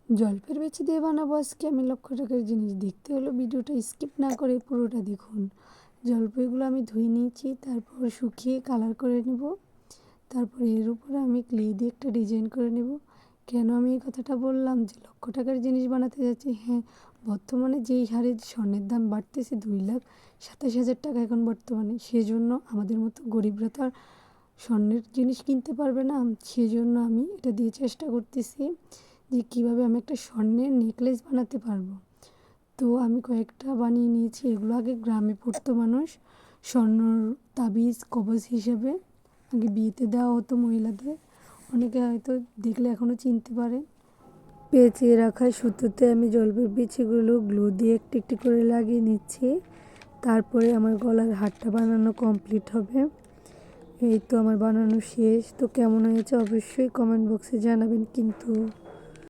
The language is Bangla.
জলপের বিচি দিয়ে বানাবো আজকে আমি লক্ষ টাকার জিনিস। দেখতে হলো ভিডিওটা স্কিপ না করে পুরোটা দেখুন। জলপাইগুলো আমি ধুয়ে নিয়েছি, তারপর শুকিয়ে কালার করে নেব। তারপর এর উপরে আমি ক্লে দিয়ে একটা ডিজাইন করে নেব। কেন আমি এই কথাটা বললাম যে লক্ষ টাকার জিনিস বানাতে যাচ্ছি? হ্যাঁ, বর্তমানে যেই হারে স্বর্ণের দাম বাড়তেছে, 2,27,000 টাকা এখন বর্তমানে। সেজন্য আমাদের মতো গরিবরা তো আর স্বর্ণের জিনিস কিনতে পারবে না। সেজন্য আমি এটা দিয়ে চেষ্টা করতেছি যে কীভাবে আমি একটা স্বর্ণের নেকলেস বানাতে পারবো। তো আমি কয়েকটা বানিয়ে নিয়েছি। এগুলো আগে গ্রামে পড়তো মানুষ স্বর্ণর তাবিজ কবজ হিসেবে, আগে বিয়েতে দেওয়া হতো মহিলাদের। অনেকে হয়তো দেখলে এখনও চিনতে পারে। পেঁচিয়ে রাখা সুতোতে আমি জলপের বিচিগুলো গ্লু দিয়ে একটি একটি করে লাগিয়ে নিচ্ছি। তারপরে আমার গলার হারটা বানানো কমপ্লিট হবে। এই তো আমার বানানো শেষ। তো কেমন হয়েছে অবশ্যই কমেন্ট বক্সে জানাবেন। কিন্তু